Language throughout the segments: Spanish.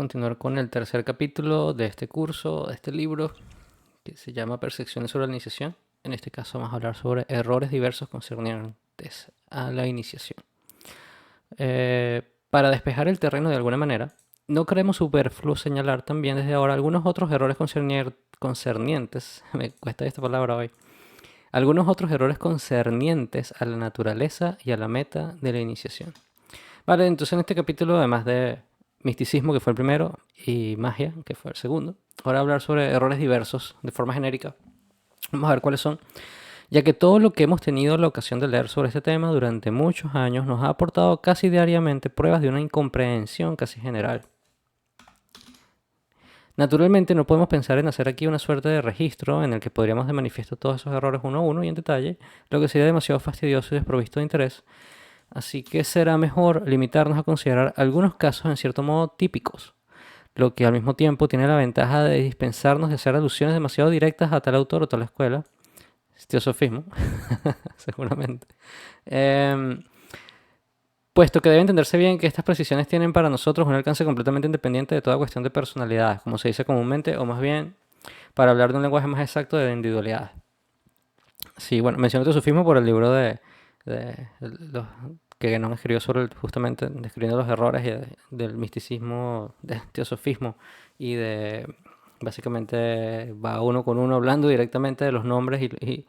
continuar con el tercer capítulo de este curso, de este libro, que se llama Percepciones sobre la iniciación. En este caso vamos a hablar sobre errores diversos concernientes a la iniciación. Para despejar el terreno de alguna manera, no creemos superfluo señalar también desde ahora algunos otros errores concernientes, me cuesta esta palabra hoy, algunos otros errores concernientes a la naturaleza y a la meta de la iniciación. Vale, entonces en este capítulo, además de misticismo, que fue el primero, y magia, que fue el segundo, ahora hablar sobre errores diversos de forma genérica. Vamos a ver cuáles son, ya que todo lo que hemos tenido la ocasión de leer sobre este tema durante muchos años nos ha aportado casi diariamente pruebas de una incomprensión casi general. Naturalmente no podemos pensar en hacer aquí una suerte de registro en el que podríamos de manifiesto todos esos errores uno a uno y en detalle, lo que sería demasiado fastidioso y desprovisto de interés. Así que será mejor limitarnos a considerar algunos casos en cierto modo típicos, lo que al mismo tiempo tiene la ventaja de dispensarnos de hacer alusiones demasiado directas a tal autor o tal escuela. Teosofismo, seguramente. Puesto que debe entenderse bien que estas precisiones tienen para nosotros un alcance completamente independiente de toda cuestión de personalidades, como se dice comúnmente, o más bien, para hablar de un lenguaje más exacto, de individualidades. Sí, bueno, menciono teosofismo por el libro de los que Guénon escribió sobre justamente describiendo los errores del misticismo, del teosofismo y de básicamente va uno con uno hablando directamente de los nombres y,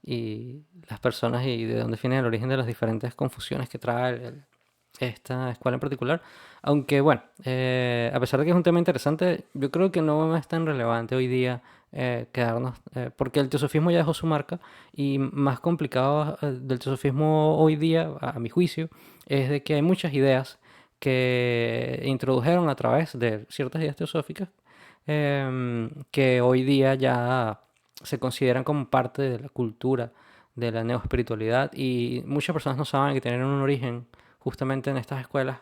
y las personas y de dónde viene el origen de las diferentes confusiones que trae esta escuela en particular. Aunque bueno, a pesar de que es un tema interesante, yo creo que no es tan relevante hoy día quedarnos, porque el teosofismo ya dejó su marca y más complicado del teosofismo hoy día, a mi juicio, es de que hay muchas ideas que introdujeron a través de ciertas ideas teosóficas que hoy día ya se consideran como parte de la cultura de la neoespiritualidad y muchas personas no saben que tienen un origen justamente en estas escuelas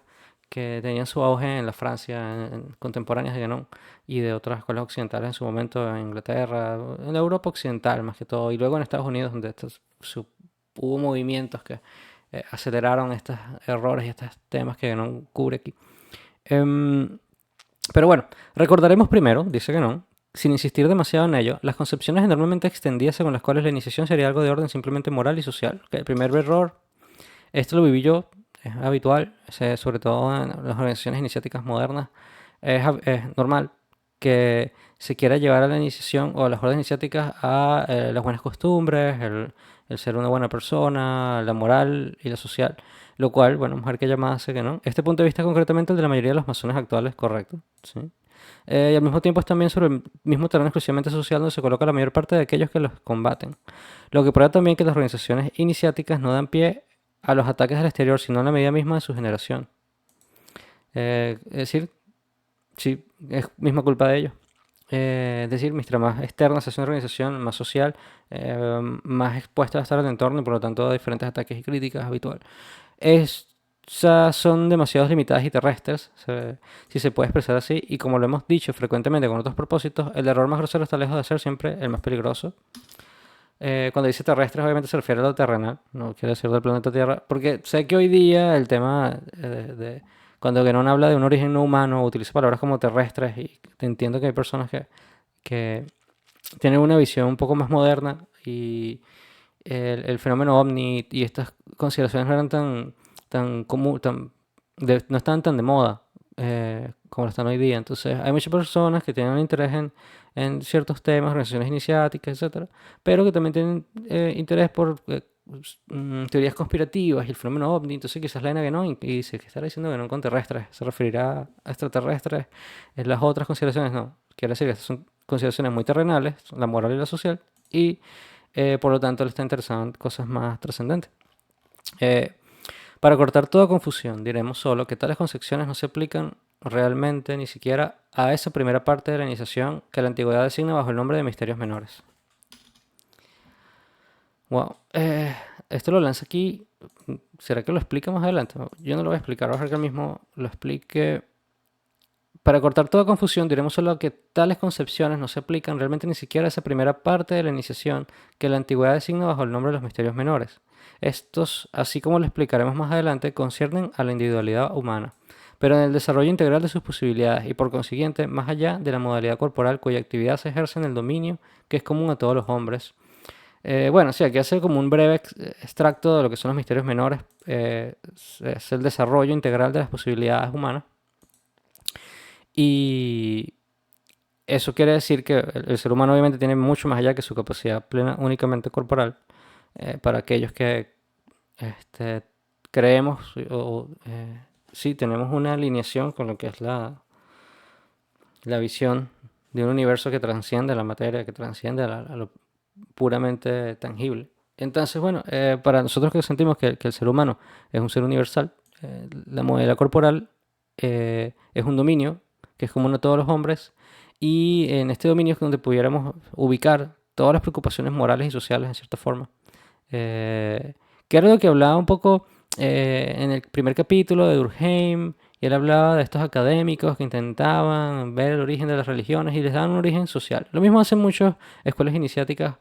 que tenían su auge en la Francia contemporáneas de Guénon y de otras escuelas occidentales en su momento en Inglaterra, en la Europa occidental más que todo, y luego en Estados Unidos donde hubo movimientos que aceleraron estos errores y estos temas que Guénon cubre aquí. Pero bueno, recordaremos primero, dice Guénon, sin insistir demasiado en ello, las concepciones enormemente extendidas según las cuales la iniciación sería algo de orden simplemente moral y social. Que el primer error, esto lo viví yo, es habitual, sobre todo en las organizaciones iniciáticas modernas, es normal que se quiera llevar a la iniciación o a las órdenes iniciáticas a las buenas costumbres, el ser una buena persona, la moral y la social, lo cual, bueno, mujer que llamada hace que no. Este punto de vista es concretamente el de la mayoría de los masones actuales, correcto, ¿sí? Y al mismo tiempo es también sobre el mismo terreno exclusivamente social donde se coloca la mayor parte de aquellos que los combaten. Lo que prueba también que las organizaciones iniciáticas no dan pie a los ataques del exterior, sino en la medida misma de su generación. Es decir, sí, es misma culpa de ellos. Es decir, mientras más externa se hace una organización, más social, más expuesta a estar al entorno y por lo tanto a diferentes ataques y críticas habitual. Esas son demasiado limitadas y terrestres, si se puede expresar así, y como lo hemos dicho frecuentemente con otros propósitos, el error más grosero está lejos de ser siempre el más peligroso. Cuando dice terrestres, obviamente se refiere a lo terrenal, no quiere decir del planeta Tierra, porque sé que hoy día el tema cuando Guénon habla de un origen no humano, utiliza palabras como terrestres, y entiendo que hay personas que tienen una visión un poco más moderna y el fenómeno ovni y estas consideraciones no eran tan común, no estaban tan de moda como lo están hoy día. Entonces, hay muchas personas que tienen un interés en ciertos temas, organizaciones iniciáticas, etcétera, pero que también tienen interés por teorías conspirativas y el fenómeno ovni. Entonces, quizás leen a Guénon y dice que estará diciendo Guénon con terrestres, se referirá a extraterrestres. En las otras consideraciones no. Quiere decir que estas son consideraciones muy terrenales, la moral y la social, y por lo tanto le está interesado en cosas más trascendentes. Para cortar toda confusión, diremos solo que tales concepciones no se aplican realmente ni siquiera a esa primera parte de la iniciación que la antigüedad designa bajo el nombre de misterios menores. Wow, esto lo lanza aquí. ¿Será que lo explica más adelante? Yo no lo voy a explicar, voy a dejar que él mismo lo explique. Para cortar toda confusión, diremos solo que tales concepciones no se aplican realmente ni siquiera a esa primera parte de la iniciación que la antigüedad designa bajo el nombre de los misterios menores. Estos, así como lo explicaremos más adelante, conciernen a la individualidad humana, pero en el desarrollo integral de sus posibilidades y por consiguiente más allá de la modalidad corporal cuya actividad se ejerce en el dominio que es común a todos los hombres. Bueno, sí, aquí hace como un breve extracto de lo que son los misterios menores. Es el desarrollo integral de las posibilidades humanas. Y eso quiere decir que el ser humano obviamente tiene mucho más allá que su capacidad plena únicamente corporal. Para aquellos que este, creemos o sí tenemos una alineación con lo que es la visión de un universo que trasciende la materia, que trasciende a lo puramente tangible. Entonces, bueno, para nosotros que sentimos que el ser humano es un ser universal, la modalidad corporal es un dominio que es común a todos los hombres y en este dominio es donde pudiéramos ubicar todas las preocupaciones morales y sociales en cierta forma. Que era lo que hablaba un poco en el primer capítulo de Durkheim, y él hablaba de estos académicos que intentaban ver el origen de las religiones y les daban un origen social. Lo mismo hacen muchas escuelas iniciáticas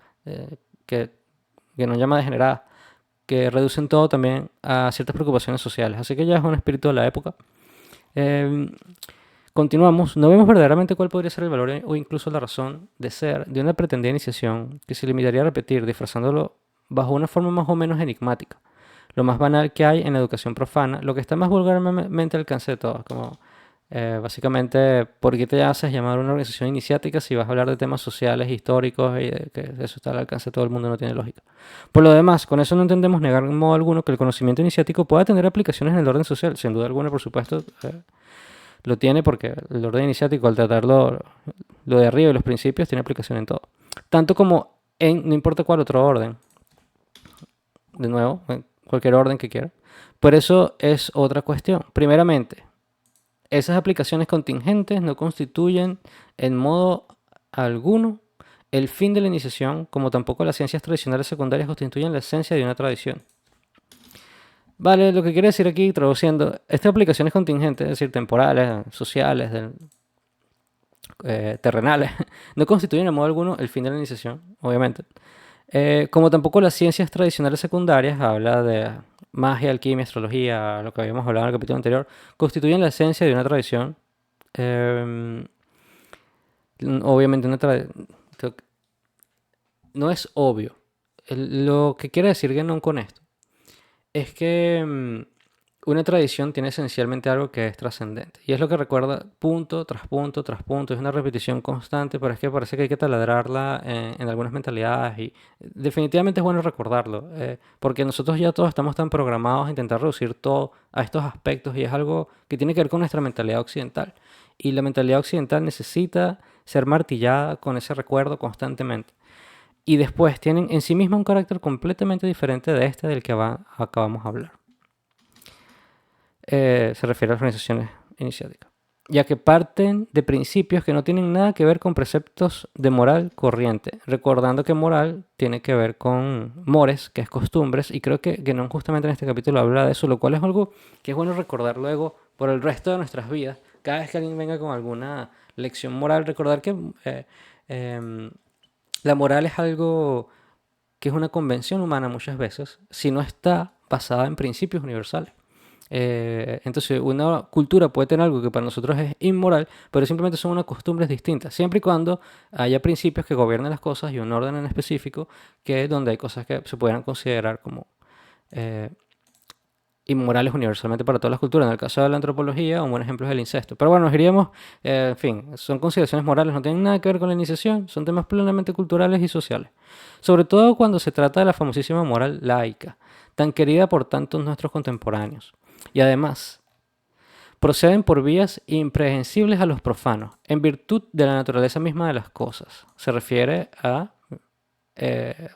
que, que nos llama degeneradas, que reducen todo también a ciertas preocupaciones sociales. Así que ya es un espíritu de la época. Eh, Continuamos. No vemos verdaderamente cuál podría ser el valor o incluso la razón de ser de una pretendida iniciación que se limitaría a repetir, disfrazándolo bajo una forma más o menos enigmática. Lo más banal que hay en la educación profana, lo que está más vulgarmente al alcance de todos, como básicamente, ¿por qué te haces llamar a una organización iniciática si vas a hablar de temas sociales, históricos y de que eso está al alcance de todo el mundo? No tiene lógica. Por lo demás, con eso no entendemos negar en modo alguno que el conocimiento iniciático pueda tener aplicaciones en el orden social. Sin duda alguna, por supuesto, lo tiene porque el orden iniciático, al tratar lo de arriba y los principios, tiene aplicación en todo. Tanto como en no importa cuál otro orden. De nuevo, en cualquier orden que quiera. Por eso es otra cuestión. Primeramente, esas aplicaciones contingentes no constituyen en modo alguno el fin de la iniciación, como tampoco las ciencias tradicionales secundarias constituyen la esencia de una tradición. Vale, lo que quiere decir aquí, traduciendo, estas aplicaciones contingentes, es decir, temporales, sociales, terrenales, no constituyen en modo alguno el fin de la iniciación, obviamente. Como tampoco las ciencias tradicionales secundarias, habla de magia, alquimia, astrología, lo que habíamos hablado en el capítulo anterior, constituyen la esencia de una tradición. Eh, Obviamente no es obvio. Lo que quiere decir Guénon con esto es que una tradición tiene esencialmente algo que es trascendente. Y es lo que recuerda punto tras punto tras punto. Es una repetición constante, pero es que parece que hay que taladrarla en algunas mentalidades. Y definitivamente es bueno recordarlo, porque nosotros ya todos estamos tan programados a intentar reducir todo a estos aspectos y es algo que tiene que ver con nuestra mentalidad occidental. Y la mentalidad occidental necesita ser martillada con ese recuerdo constantemente. Y después tienen en sí misma un carácter completamente diferente de este del que acabamos de hablar. Se refiere a las organizaciones iniciáticas, ya que parten de principios que no tienen nada que ver con preceptos de moral corriente, recordando que moral tiene que ver con mores, que es costumbres, y creo que no justamente en este capítulo habla de eso, lo cual es algo que es bueno recordar luego por el resto de nuestras vidas. Cada vez que alguien venga con alguna lección moral, recordar que la moral es algo que es una convención humana muchas veces, si no está basada en principios universales. Entonces, una cultura puede tener algo que para nosotros es inmoral, pero simplemente son unas costumbres distintas, siempre y cuando haya principios que gobiernen las cosas y un orden en específico, que es donde hay cosas que se pudieran considerar como eh, inmorales universalmente para todas las culturas. En el caso de la antropología, un buen ejemplo es el incesto. Pero bueno, nos iríamos, en fin, son consideraciones morales, no tienen nada que ver con la iniciación, son temas plenamente culturales y sociales. Sobre todo cuando se trata de la famosísima moral laica, tan querida por tantos nuestros contemporáneos. Y además, proceden por vías imprehensibles a los profanos, en virtud de la naturaleza misma de las cosas. Se refiere a,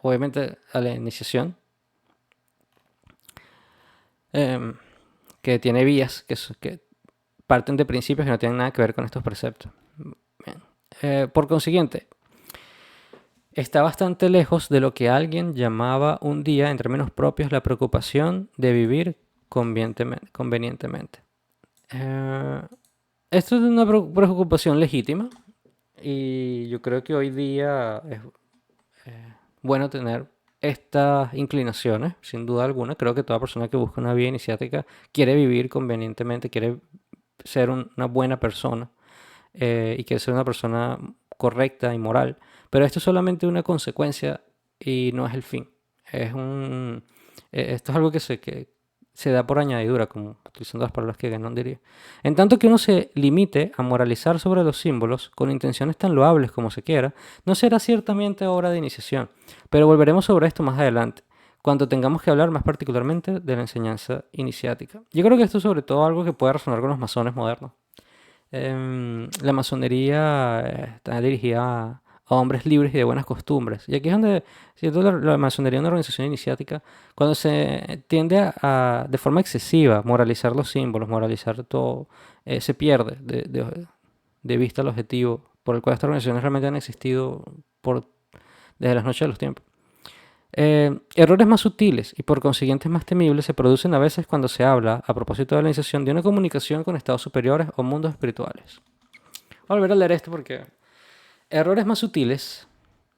obviamente, a la iniciación, que tiene vías que parten de principios que no tienen nada que ver con estos preceptos. Bien. Por consiguiente, está bastante lejos de lo que alguien llamaba un día, en términos propios, la preocupación de vivir convenientemente. Esto es una preocupación legítima y yo creo que hoy día es bueno tener estas inclinaciones, sin duda alguna. Creo que toda persona que busca una vida iniciática quiere vivir convenientemente, quiere una buena persona y quieres ser una persona correcta y moral. Pero esto es solamente una consecuencia y no es el fin. Esto es algo que se da por añadidura, como utilizando las palabras que Guénon diría. En tanto que uno se limite a moralizar sobre los símbolos con intenciones tan loables como se quiera, no será ciertamente obra de iniciación. Pero volveremos sobre esto más adelante, cuando tengamos que hablar más particularmente de la enseñanza iniciática. Yo creo que esto es sobre todo algo que puede resonar con los masones modernos. La masonería está dirigida a hombres libres y de buenas costumbres. Y aquí es donde siento la masonería es una organización iniciática, cuando se tiende de forma excesiva, moralizar los símbolos, moralizar todo, se pierde de vista el objetivo por el cual estas organizaciones realmente han existido desde las noches de los tiempos. Errores más sutiles y por consiguiente más temibles se producen a veces cuando se habla, a propósito de la iniciación, de una comunicación con estados superiores o mundos espirituales. Voy a volver a leer esto porque errores más sutiles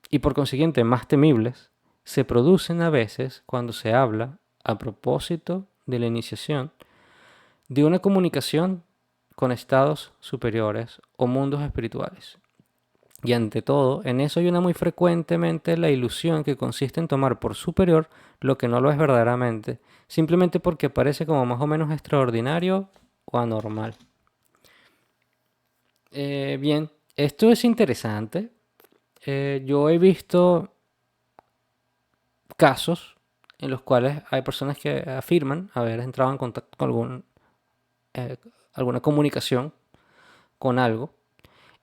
y por consiguiente más temibles se producen a veces cuando se habla, a propósito de la iniciación, de una comunicación con estados superiores o mundos espirituales. Y ante todo, en eso hay una muy frecuentemente la ilusión que consiste en tomar por superior lo que no lo es verdaderamente, simplemente porque parece como más o menos extraordinario o anormal. Bien, esto es interesante. Yo he visto casos en los cuales hay personas que afirman haber entrado en contacto con eh, alguna comunicación con algo.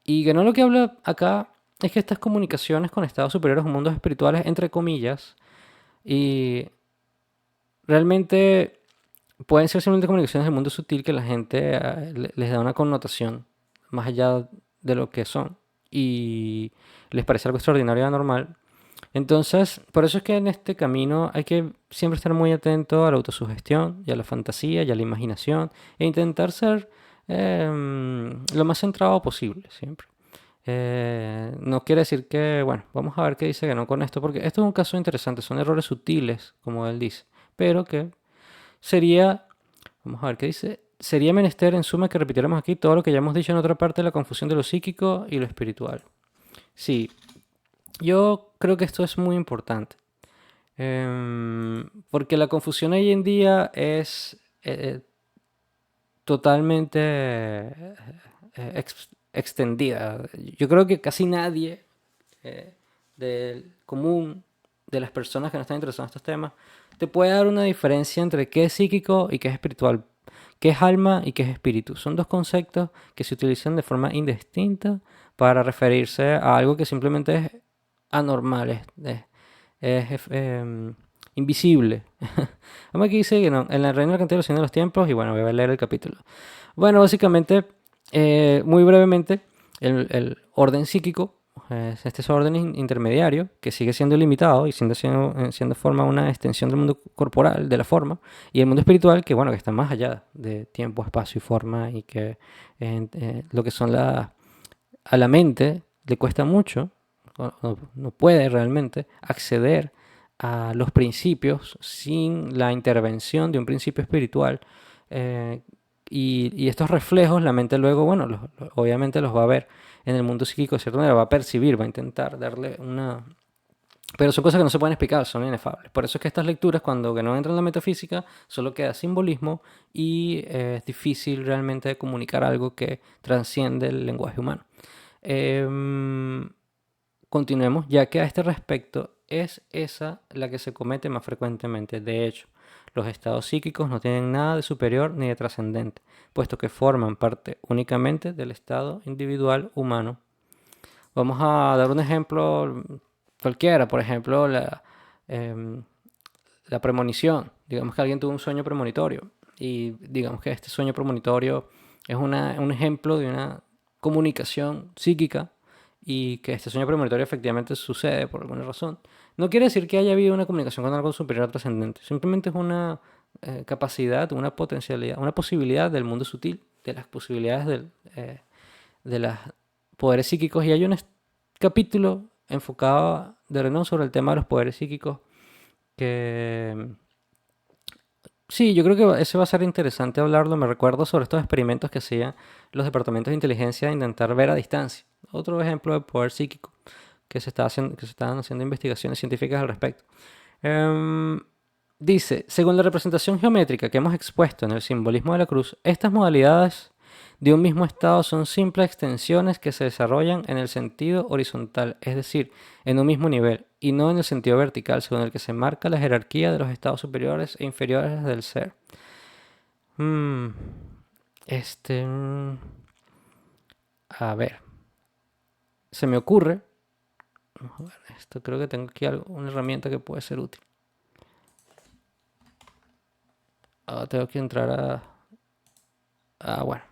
Y que no lo que habla acá es que estas comunicaciones con estados superiores o mundos espirituales, entre comillas, y realmente pueden ser simplemente comunicaciones del mundo sutil que la gente les da una connotación más allá de lo que son y les parece algo extraordinario y anormal. Entonces, por eso es que en este camino hay que siempre estar muy atento a la autosugestión y a la fantasía y a la imaginación e intentar ser lo más centrado posible siempre. No quiere decir que, bueno, vamos a ver qué dice que no con esto, porque esto es un caso interesante, son errores sutiles, como él dice, pero que sería, vamos a ver qué dice, sería menester en suma que repitiéramos aquí todo lo que ya hemos dicho en otra parte de la confusión de lo psíquico y lo espiritual. Sí, yo creo que esto es muy importante, porque la confusión hoy en día es totalmente extendida. Yo creo que casi nadie del común de las personas que no están interesadas en estos temas te puede dar una diferencia entre qué es psíquico y qué es espiritual, qué es alma y qué es espíritu. Son dos conceptos que se utilizan de forma indistinta para referirse a algo que simplemente es anormal, es invisible. Vamos aquí dice que no, en la reina de la cantidad de los signos de los tiempos, y bueno, voy a leer el capítulo. Bueno, básicamente, muy brevemente, el orden psíquico es este orden intermediario que sigue siendo limitado y siendo forma una extensión del mundo corporal, de la forma, y el mundo espiritual que, bueno, que está más allá de tiempo, espacio y forma y que lo que son a la mente le cuesta mucho, no puede realmente acceder a los principios sin la intervención de un principio espiritual. eh, y estos reflejos, la mente luego, bueno, obviamente los va a ver en el mundo psíquico de cierta manera, va a percibir, va a intentar darle una... Pero son cosas que no se pueden explicar, son inefables. Por eso es que estas lecturas, cuando que no entran en la metafísica, solo queda simbolismo y es difícil realmente comunicar algo que transciende el lenguaje humano. Em, Continuemos, ya que a este respecto es esa la que se comete más frecuentemente. De hecho, los estados psíquicos no tienen nada de superior ni de trascendente, puesto que forman parte únicamente del estado individual humano. Vamos a dar un ejemplo cualquiera, por ejemplo, em, la premonición. Digamos que alguien tuvo un sueño premonitorio y digamos que este sueño premonitorio es un ejemplo de una comunicación psíquica y que este sueño premonitorio efectivamente sucede por alguna razón. No quiere decir que haya habido una comunicación con algo superior trascendente, simplemente es una capacidad, una potencialidad, una posibilidad del mundo sutil, de las posibilidades de los poderes psíquicos. Y hay un capítulo enfocado de Renan sobre el tema de los poderes psíquicos que Sí, yo creo que ese va a ser interesante hablarlo. Me recuerdo sobre estos experimentos que hacían los departamentos de inteligencia de intentar ver a distancia. Otro ejemplo de poder psíquico que se está haciendo, que se estaban haciendo investigaciones científicas al respecto. Em, Dice, según la representación geométrica que hemos expuesto en el simbolismo de la cruz, estas modalidades de un mismo estado son simples extensiones que se desarrollan en el sentido horizontal, es decir, en un mismo nivel, y no en el sentido vertical, según el que se marca la jerarquía de los estados superiores e inferiores del ser. Mm, este, mm, a ver, se me ocurre, a ver, esto creo que tengo aquí una herramienta que puede ser útil. Tengo que entrar bueno.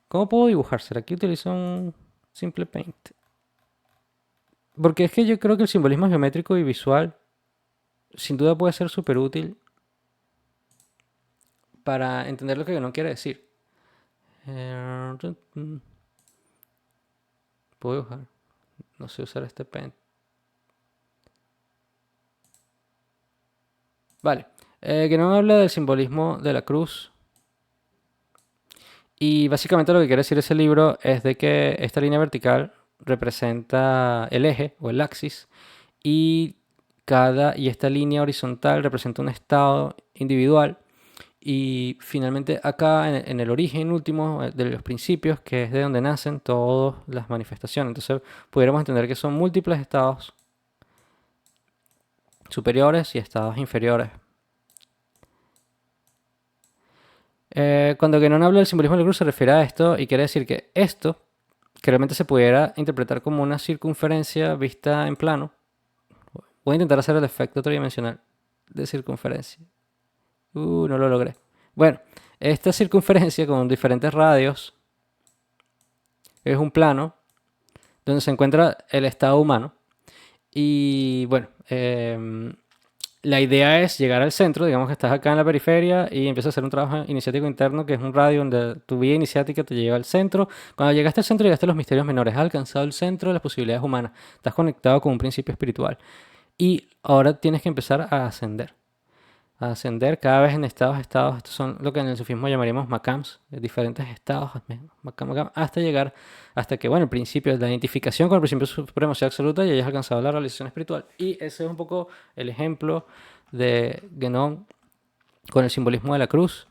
¿Cómo puedo dibujar? ¿Será que utilizo un simple paint? Porque es que yo creo que el simbolismo geométrico y visual sin duda puede ser súper útil para entender lo que no quiere decir. Eh, Puedo dibujar. No sé usar este paint. Vale. Que no me habla del simbolismo de la cruz. Y básicamente lo que quiere decir ese libro es de que esta línea vertical representa el eje o el axis y y esta línea horizontal representa un estado individual. Y finalmente acá en el origen último de los principios, que es de donde nacen todas las manifestaciones. Entonces pudiéramos entender que son múltiples estados superiores y estados inferiores. Cuando Guénon habla del simbolismo del cruz se refiere a esto y quiere decir que esto, que realmente se pudiera interpretar como una circunferencia vista en plano. Voy a intentar hacer el efecto tridimensional de circunferencia. No lo logré. Bueno, esta circunferencia con diferentes radios es un plano donde se encuentra el estado humano. Y bueno, la idea es llegar al centro, digamos que estás acá en la periferia y empiezas a hacer un trabajo iniciático interno que es un radio donde tu vía iniciática te lleva al centro. Cuando llegaste al centro, llegaste a los misterios menores, has alcanzado el centro de las posibilidades humanas, estás conectado con un principio espiritual. Y ahora tienes que empezar a ascender cada vez en estados. Estos son lo que en el sufismo llamaríamos makams, diferentes estados, hasta llegar, hasta que, bueno, el principio, la identificación con el principio supremo sea absoluta y hayas alcanzado la realización espiritual. Y ese es un poco el ejemplo de Guénon con el simbolismo de la cruz.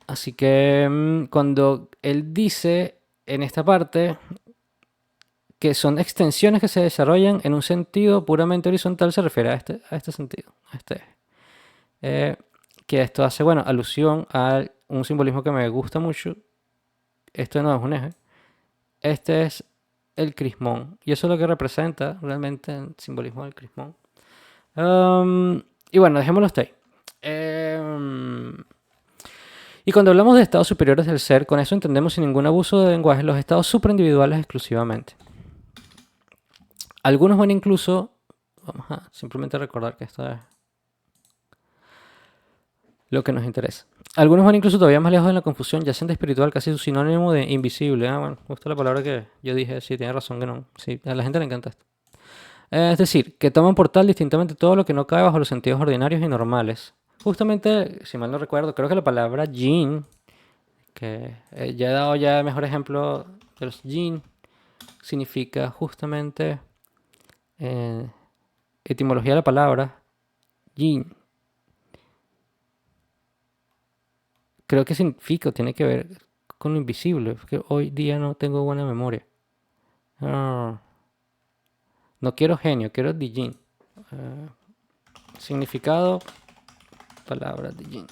Así que cuando él dice en esta parte que son extensiones que se desarrollan en un sentido puramente horizontal, se refiere a este sentido, a este eje. Eh, que esto hace, bueno, alusión a un simbolismo que me gusta mucho. Esto no es un eje. Este es el crismón. Y eso es lo que representa realmente el simbolismo del crismón. Y bueno, dejémoslo hasta ahí. Y cuando hablamos de estados superiores del ser, con eso entendemos sin ningún abuso de lenguaje los estados superindividuales exclusivamente. Algunos van incluso, vamos a simplemente recordar que esto es lo que nos interesa. Algunos van incluso todavía más lejos de la confusión, ya de espiritual, casi su sinónimo de invisible. Bueno, me gusta la palabra que yo dije, sí, tiene razón que no. Sí, a la gente le encanta esto. Es decir, que toman por tal distintamente todo lo que no cae bajo los sentidos ordinarios y normales. Justamente, si mal no recuerdo, creo que la palabra yin, que ya he dado ya el mejor ejemplo de los yin, significa justamente, etimología de la palabra, yin. Creo que significa, tiene que ver con lo invisible, porque hoy día no tengo buena memoria. Ah, no quiero genio, quiero Dijin. Significado, palabra Dijin.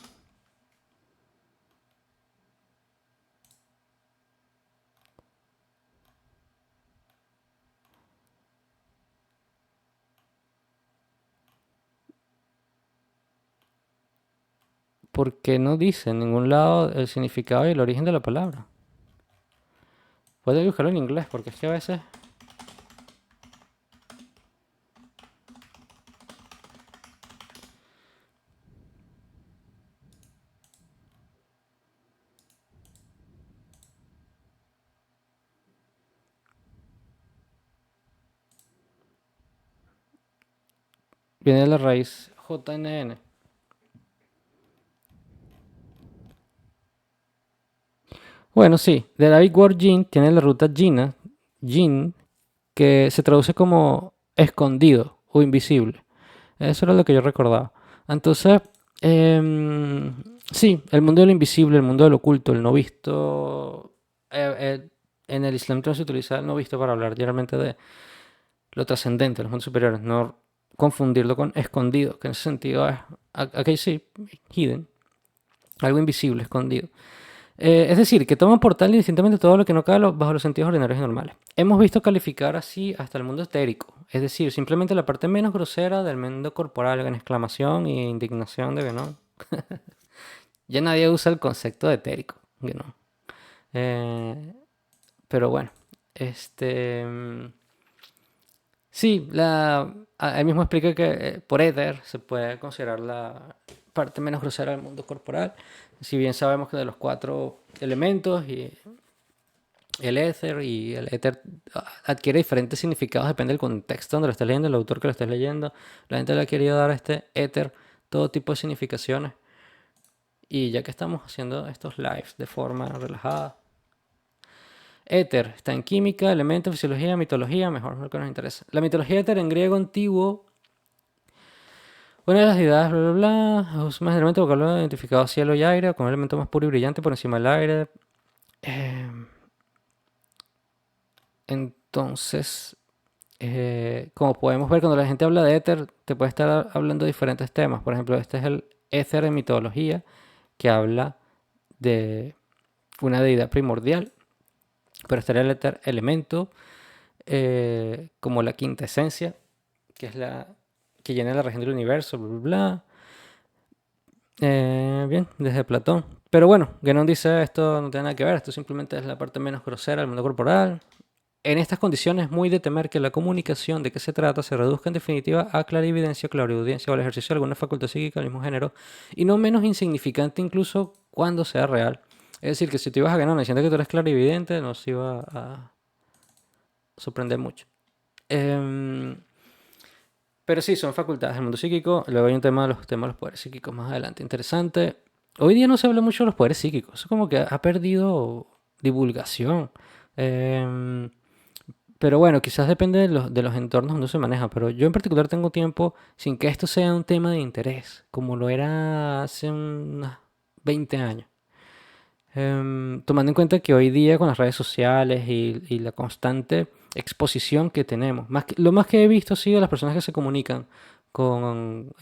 Porque no dice en ningún lado el significado y el origen de la palabra. Puedo buscarlo en inglés, porque es que a veces viene de la raíz JNN. Bueno, sí, de David Ward Jin tiene la ruta Gina, Jin, que se traduce como escondido o invisible. Eso era lo que yo recordaba. Entonces, sí, el mundo de lo invisible, el mundo de lo oculto, el no visto. En el Islam también se utiliza el no visto para hablar generalmente de lo trascendente, los mundos superiores. No confundirlo con escondido, que en ese sentido es, aquí sí, hidden, algo invisible, escondido. Es decir, que toman por tal indistintamente todo lo que no cabe bajo los sentidos ordinarios y normales. Hemos visto calificar así hasta el mundo etérico, es decir, simplemente la parte menos grosera del mundo corporal, en exclamación e indignación de que no. Ya nadie usa el concepto de etérico, que no. Eh, pero bueno, este. Sí, él mismo explica que por éter se puede considerar la parte menos grosera del mundo corporal. Si bien sabemos que de los cuatro elementos y el éter adquiere diferentes significados, depende del contexto donde lo estés leyendo, el autor que lo estés leyendo. La gente le ha querido dar a este éter todo tipo de significaciones. Y ya que estamos haciendo estos lives de forma relajada, éter está en química, elementos, fisiología, mitología, mejor, lo que nos interesa. La mitología éter en griego antiguo, una de las deidades, bla, bla, bla, usa más elementos vocabulario identificado a cielo y aire, con un elemento más puro y brillante por encima del aire. Eh, entonces, como podemos ver, cuando la gente habla de éter, te puede estar hablando de diferentes temas. Por ejemplo, este es el éter en mitología, que habla de una deidad primordial, pero estaría el éter elemento, como la quinta esencia, que es la que llena la región del universo, bla, bla, bla. Bien, desde Platón. Pero bueno, Guénon dice esto no tiene nada que ver, esto simplemente es la parte menos grosera del mundo corporal. En estas condiciones es muy de temer que la comunicación de qué se trata se reduzca en definitiva a clarividencia, clariaudiencia o al ejercicio de alguna facultad psíquica del mismo género, y no menos insignificante incluso cuando sea real. Es decir, que si tú ibas a Guénon diciendo que tú eres clarividente, no se iba a sorprender mucho. Pero sí, son facultades del mundo psíquico. Luego hay un tema de los poderes psíquicos más adelante. Interesante. Hoy día no se habla mucho de los poderes psíquicos. Eso como que ha perdido divulgación. Em, pero bueno, quizás depende de los entornos donde se maneja. Pero yo en particular tengo tiempo sin que esto sea un tema de interés, como lo era hace unos 20 años. Tomando en cuenta que hoy día con las redes sociales y la constante exposición que tenemos, lo más que he visto ha sido las personas que se comunican con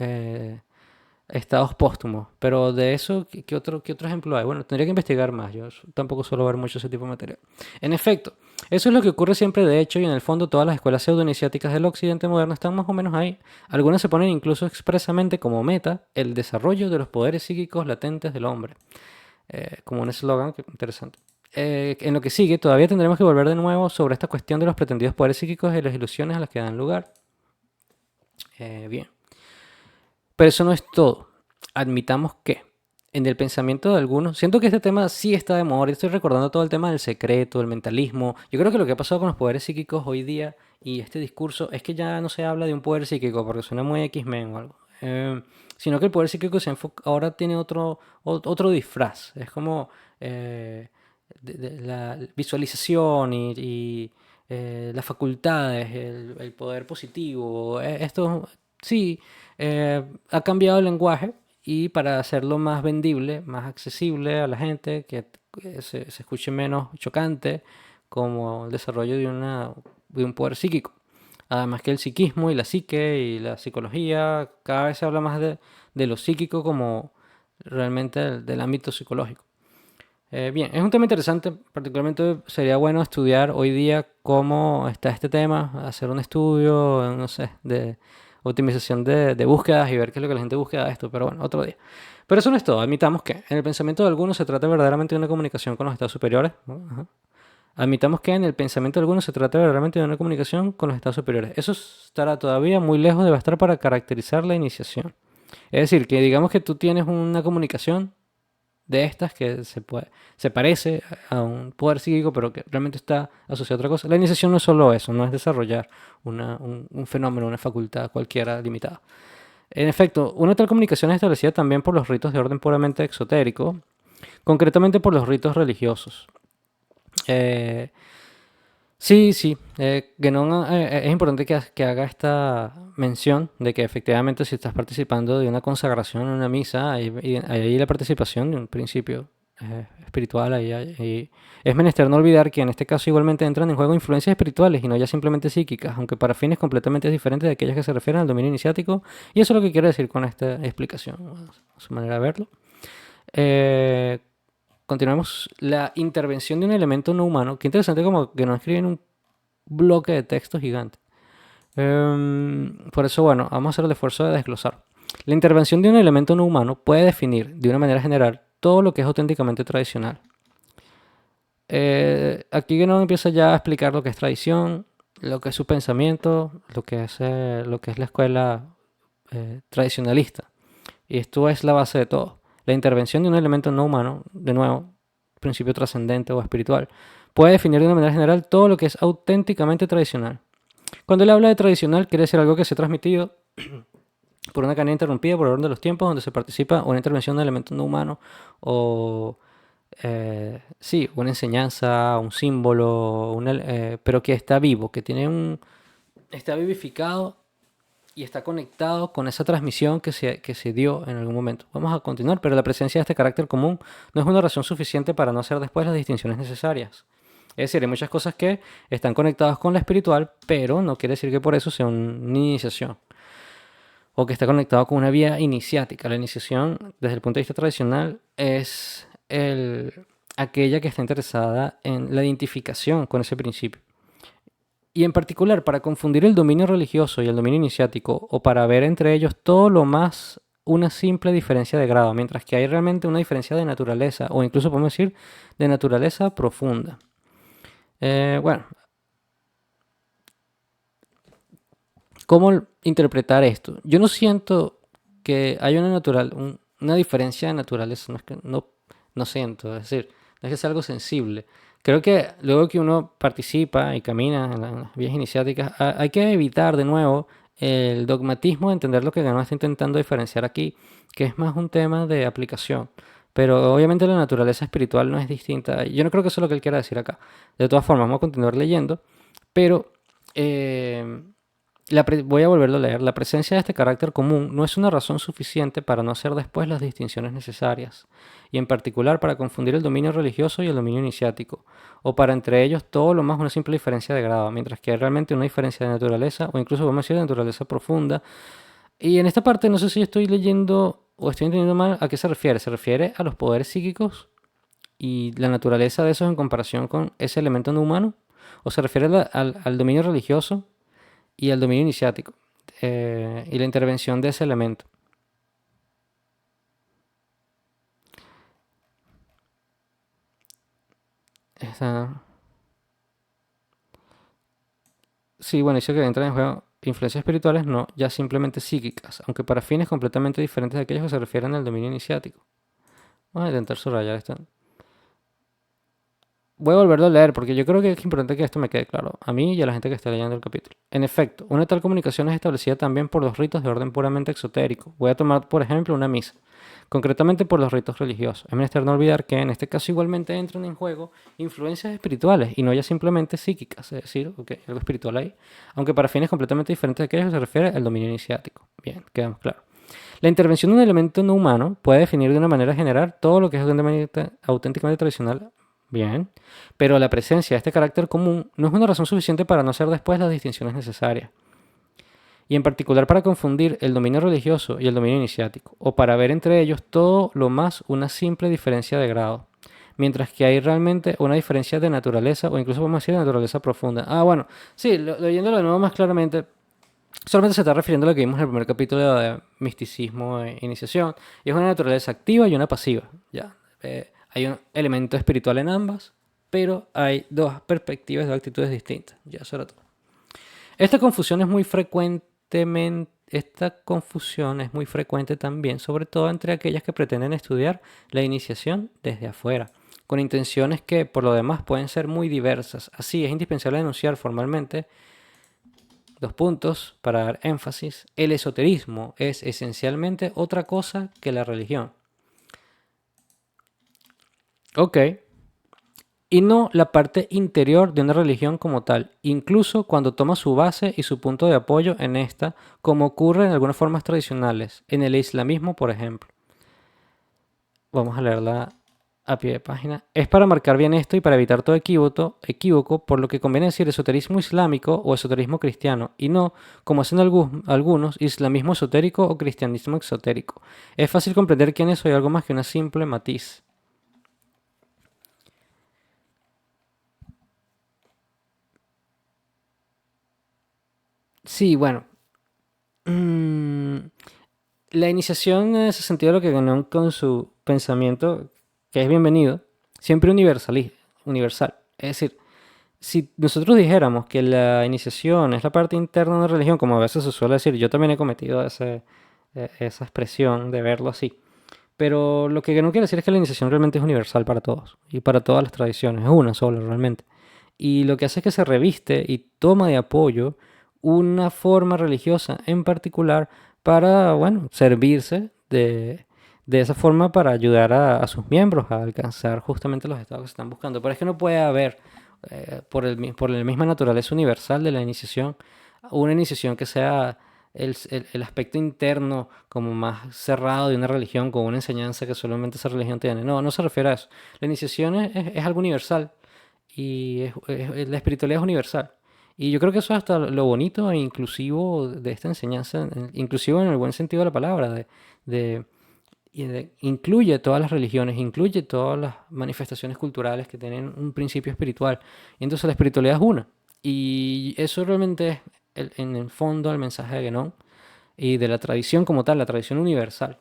estados póstumos, pero de eso, ¿qué otro ejemplo hay? Bueno, tendría que investigar más, yo tampoco suelo ver mucho ese tipo de material. En efecto, eso es lo que ocurre siempre de hecho y en el fondo todas las escuelas pseudo-iniciáticas del occidente moderno están más o menos ahí. Algunas se ponen incluso expresamente como meta el desarrollo de los poderes psíquicos latentes del hombre, como un eslogan interesante. En lo que sigue, todavía tendremos que volver de nuevo sobre esta cuestión de los pretendidos poderes psíquicos y las ilusiones a las que dan lugar. Bien. Pero eso no es todo. Admitamos que en el pensamiento de algunos, siento que este tema sí está de moda. Estoy recordando todo el tema del secreto, el mentalismo. Yo creo que lo que ha pasado con los poderes psíquicos hoy día y este discurso es que ya no se habla de un poder psíquico porque suena muy X-Men o algo. Sino que el poder psíquico ahora tiene otro disfraz. Es como la visualización y las facultades, el poder positivo. Esto sí, ha cambiado el lenguaje y para hacerlo más vendible, más accesible a la gente, que se escuche menos chocante, como el desarrollo de un poder psíquico. Además que el psiquismo y la psique y la psicología, cada vez se habla más de lo psíquico como realmente del ámbito psicológico. Bien, es un tema interesante, particularmente sería bueno estudiar hoy día cómo está este tema, hacer un estudio, no sé, de optimización de búsquedas y ver qué es lo que la gente busca de esto, pero bueno, otro día. Pero eso no es todo, admitamos que en el pensamiento de algunos se trata verdaderamente de una comunicación con los estados superiores. ¿No? Ajá. Admitamos que en el pensamiento de algunos se trata verdaderamente de una comunicación con los estados superiores. Eso estará todavía muy lejos de bastar para caracterizar la iniciación. Es decir, que digamos que tú tienes una comunicación de estas que se parece a un poder psíquico, pero que realmente está asociado a otra cosa. La iniciación no es solo eso, no es desarrollar un fenómeno, una facultad cualquiera limitada. En efecto, una tal comunicación es establecida también por los ritos de orden puramente exotérico, concretamente por los ritos religiosos. Eh, sí, sí, Guénon, es importante que haga esta mención de que efectivamente si estás participando de una consagración en una misa, hay la participación de un principio espiritual. Y es menester no olvidar que en este caso igualmente entran en juego influencias espirituales y no ya simplemente psíquicas, aunque para fines completamente diferentes de aquellas que se refieren al dominio iniciático. Y eso es lo que quiero decir con esta explicación, a su manera de verlo. Eh, Continuamos. La intervención de un elemento no humano. Qué interesante como que no escriben un bloque de texto gigante. Por eso, bueno, vamos a hacer el esfuerzo de desglosar. La intervención de un elemento no humano puede definir de una manera general todo lo que es auténticamente tradicional. Aquí que no empieza ya a explicar lo que es tradición, lo que es su pensamiento, lo que es la escuela tradicionalista. Y esto es la base de todo. La intervención de un elemento no humano, de nuevo, principio trascendente o espiritual, puede definir de una manera general todo lo que es auténticamente tradicional. Cuando él habla de tradicional, quiere decir algo que se ha transmitido por una cadena interrumpida por orden de los tiempos, donde se participa una intervención de elementos no humanos o, sí, una enseñanza, un símbolo, pero que está vivo, está vivificado y está conectado con esa transmisión que se dio en algún momento. Vamos a continuar, pero la presencia de este carácter común no es una razón suficiente para no hacer después las distinciones necesarias. Es decir, hay muchas cosas que están conectadas con la espiritual, pero no quiere decir que por eso sea una iniciación o que está conectado con una vía iniciática. La iniciación, desde el punto de vista tradicional, es aquella que está interesada en la identificación con ese principio. Y en particular, para confundir el dominio religioso y el dominio iniciático, o para ver entre ellos todo lo más una simple diferencia de grado, mientras que hay realmente una diferencia de naturaleza, o incluso podemos decir de naturaleza profunda. Bueno, ¿cómo interpretar esto? Yo no siento que haya una diferencia de naturaleza, no siento, es decir, no es que sea algo sensible. Creo que luego que uno participa y camina en las vías iniciáticas, hay que evitar de nuevo el dogmatismo de entender lo que Gano está intentando diferenciar aquí, que es más un tema de aplicación. Pero obviamente la naturaleza espiritual no es distinta. Yo no creo que eso es lo que él quiera decir acá. De todas formas, vamos a continuar leyendo, pero eh, voy a volverlo a leer. La presencia de este carácter común no es una razón suficiente para no hacer después las distinciones necesarias, y en particular para confundir el dominio religioso y el dominio iniciático, o para entre ellos todo lo más una simple diferencia de grado, mientras que hay realmente una diferencia de naturaleza, o incluso vamos a decir de naturaleza profunda. Y en esta parte no sé si estoy leyendo o estoy entendiendo mal a qué se refiere. ¿Se refiere a los poderes psíquicos y la naturaleza de esos en comparación con ese elemento no humano? ¿O se refiere al dominio religioso y el dominio iniciático y la intervención de ese elemento? Esa- Sí, bueno, dice que entran en juego influencias espirituales, no ya simplemente psíquicas, aunque para fines completamente diferentes de aquellos que se refieren al dominio iniciático. Vamos a intentar subrayar esto. Voy a volverlo a leer porque yo creo que es importante que esto me quede claro, a mí y a la gente que está leyendo el capítulo. En efecto, una tal comunicación es establecida también por los ritos de orden puramente exotérico. Voy a tomar, por ejemplo, una misa, concretamente por los ritos religiosos. Es menester no olvidar que en este caso igualmente entran en juego influencias espirituales y no ya simplemente psíquicas, es decir, algo espiritual ahí, aunque para fines completamente diferentes de aquellos que se refiere al dominio iniciático. Bien, quedamos claros. La intervención de un elemento no humano puede definir de una manera general todo lo que es auténticamente tradicional. Bien, pero la presencia de este carácter común no es una razón suficiente para no hacer después las distinciones necesarias, y en particular para confundir el dominio religioso y el dominio iniciático, o para ver entre ellos todo lo más una simple diferencia de grado, mientras que hay realmente una diferencia de naturaleza, o incluso podemos decir de naturaleza profunda. Ah, bueno, sí, leyéndolo de nuevo más claramente, solamente se está refiriendo a lo que vimos en el primer capítulo de misticismo e iniciación, y es una naturaleza activa y una pasiva. Ya, hay un elemento espiritual en ambas, pero hay dos perspectivas, dos actitudes distintas. Ya, eso era todo. Esta confusión es muy frecuente también, sobre todo entre aquellas que pretenden estudiar la iniciación desde afuera, con intenciones que por lo demás pueden ser muy diversas. Así es indispensable denunciar formalmente, dos puntos para dar énfasis: el esoterismo es esencialmente otra cosa que la religión. Ok. y no la parte interior de una religión como tal, incluso cuando toma su base y su punto de apoyo en esta, como ocurre en algunas formas tradicionales, en el islamismo, por ejemplo. Vamos a leerla a pie de página. Es para marcar bien esto y para evitar todo equívoco, por lo que conviene decir esoterismo islámico o esoterismo cristiano, y no, como hacen algunos, islamismo esotérico o cristianismo exotérico. Es fácil comprender que en eso hay algo más que una simple matiz. Sí, bueno. mm, la iniciación en ese sentido lo que ganó con su pensamiento, que es bienvenido, siempre universal. Es decir, si nosotros dijéramos que la iniciación es la parte interna de una religión, como a veces se suele decir, yo también he cometido esa expresión de verlo así. Pero lo que no quiere decir es que la iniciación realmente es universal para todos y para todas las tradiciones, es una sola realmente. Y lo que hace es que se reviste y toma de apoyo una forma religiosa en particular para, bueno, servirse de esa forma para ayudar a sus miembros a alcanzar justamente los estados que se están buscando. Pero es que no puede haber, por la misma naturaleza universal de la iniciación, una iniciación que sea el aspecto interno como más cerrado de una religión con una enseñanza que solamente esa religión tiene. No, no se refiere a eso. La iniciación es algo universal y la espiritualidad es universal. Y yo creo que eso es hasta lo bonito e inclusivo de esta enseñanza, inclusivo en el buen sentido de la palabra, de, incluye todas las religiones, incluye todas las manifestaciones culturales que tienen un principio espiritual. Y entonces la espiritualidad es una. Y eso realmente es en el fondo el mensaje de Guénon y de la tradición como tal, la tradición universal.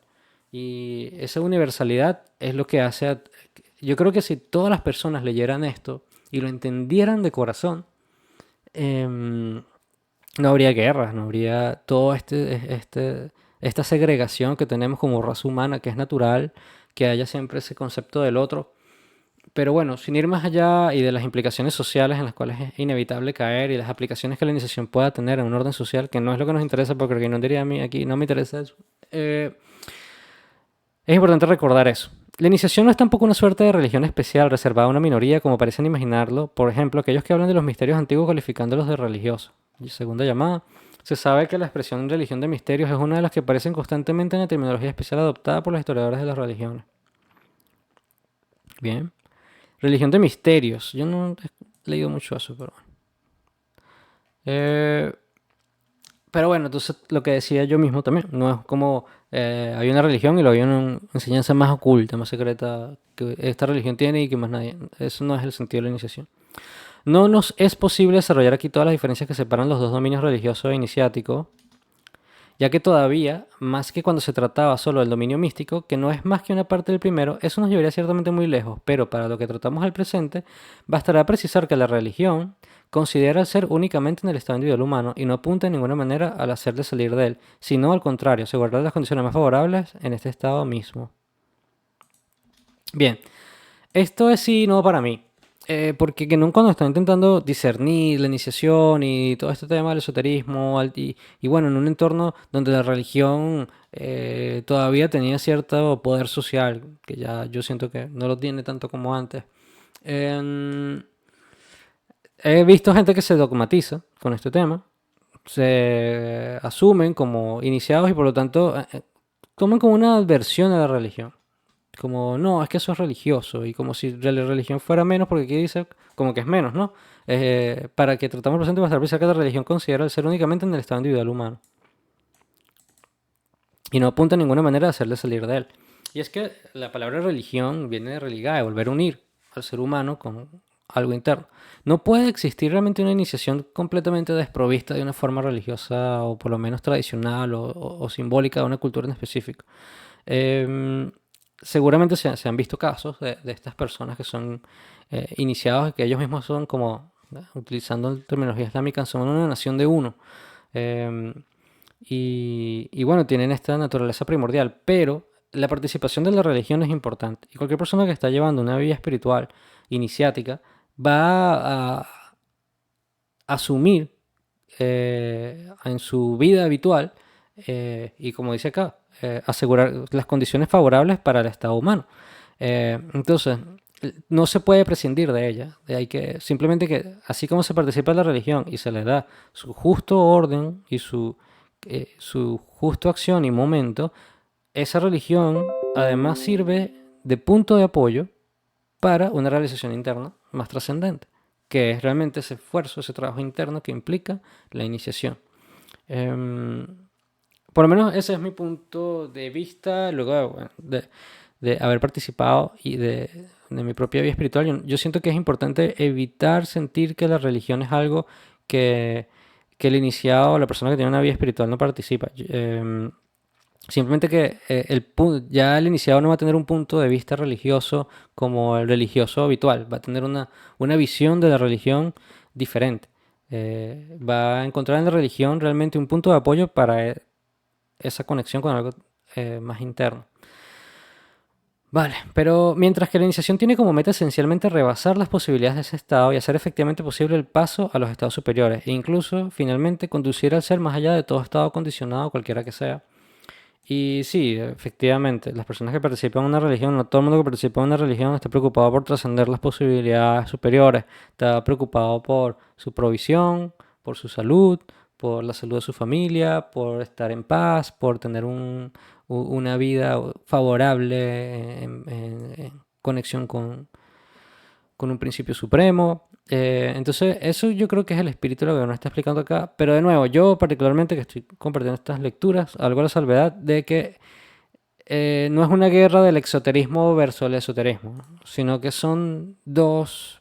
Y esa universalidad es lo que hace... yo creo que si todas las personas leyeran esto y lo entendieran de corazón, no habría guerras, no habría todo esta segregación que tenemos como raza humana, que es natural, que haya siempre ese concepto del otro. Pero bueno, sin ir más allá y de las implicaciones sociales en las cuales es inevitable caer y las aplicaciones que la iniciación pueda tener en un orden social, que no es lo que nos interesa, porque aquí no diría a mí, aquí no me interesa eso. Es importante recordar eso. La iniciación no es tampoco una suerte de religión especial reservada a una minoría, como parecen imaginarlo. Por ejemplo, aquellos que hablan de los misterios antiguos calificándolos de religiosos. Y segunda llamada. Se sabe que la expresión religión de misterios es una de las que aparecen constantemente en la terminología especial adoptada por los historiadores de las religiones. Bien. Religión de misterios. Yo no he leído mucho eso, pero bueno. Eh, Pero bueno, entonces lo que decía yo mismo también, no es como hay una religión y luego hay una enseñanza más oculta, más secreta que esta religión tiene y que más nadie. Eso no es el sentido de la iniciación. No nos es posible desarrollar aquí todas las diferencias que separan los dos dominios religioso e iniciático, ya que todavía, más que cuando se trataba solo del dominio místico, que no es más que una parte del primero, eso nos llevaría ciertamente muy lejos, pero para lo que tratamos al presente, bastará precisar que la religión considera el ser únicamente en el estado individual humano y no apunta en ninguna manera al hacerle salir de él, sino al contrario, asegurar las condiciones más favorables en este estado mismo. Bien, esto es sí no para mí. Porque que no cuando está intentando discernir la iniciación y todo este tema del esoterismo y bueno, en un entorno donde la religión todavía tenía cierto poder social, que ya yo siento que no lo tiene tanto como antes. em, He visto gente que se dogmatiza con este tema, se asumen como iniciados y por lo tanto toman como una adversión a la religión. Como, no, es que eso es religioso. Y como si la religión fuera menos, porque aquí dice como que es menos, ¿no? Para que tratamos presente va a estar que la religión considera el ser únicamente en el estado individual humano. Y no apunta de ninguna manera a hacerle salir de él. Y es que la palabra religión viene de religar, de volver a unir al ser humano con algo interno. No puede existir realmente una iniciación completamente desprovista de una forma religiosa o por lo menos tradicional o simbólica de una cultura en específico. Eh, Seguramente se han visto casos de estas personas que son iniciados, que ellos mismos son como, utilizando terminología islámica, son una nación de uno. Eh, y bueno, tienen esta naturaleza primordial, pero la participación de la religión es importante. Y cualquier persona que está llevando una vida espiritual iniciática va a asumir en su vida habitual y como dice acá, asegurar las condiciones favorables para el estado humano. Entonces, no se puede prescindir de ella. Hay que, simplemente que, así como se participa en la religión y se le da su justo orden y su justo acción y momento, esa religión además sirve de punto de apoyo para una realización interna más trascendente, que es realmente ese esfuerzo, ese trabajo interno que implica la iniciación. Em, por lo menos ese es mi punto de vista, luego de haber participado y de mi propia vida espiritual. Yo siento que es importante evitar sentir que la religión es algo que, que el iniciado o la persona que tiene una vida espiritual no participa. Simplemente que ya el iniciado no va a tener un punto de vista religioso como el religioso habitual, va a tener una visión de la religión diferente. Va a encontrar en la religión realmente un punto de apoyo para esa conexión con algo más interno. Vale, pero mientras que la iniciación tiene como meta esencialmente rebasar las posibilidades de ese estado y hacer efectivamente posible el paso a los estados superiores, e incluso finalmente conducir al ser más allá de todo estado condicionado, cualquiera que sea. Y sí, efectivamente, las personas que participan en una religión, no todo el mundo que participa en una religión está preocupado por trascender las posibilidades superiores, está preocupado por su provisión, por su salud, por la salud de su familia, por estar en paz, por tener una vida favorable en conexión con un principio supremo. Entonces, eso yo creo que es el espíritu de lo que nos está explicando acá. Pero de nuevo, yo particularmente que estoy compartiendo estas lecturas, algo a la salvedad de que no es una guerra del exoterismo versus el esoterismo, sino que son dos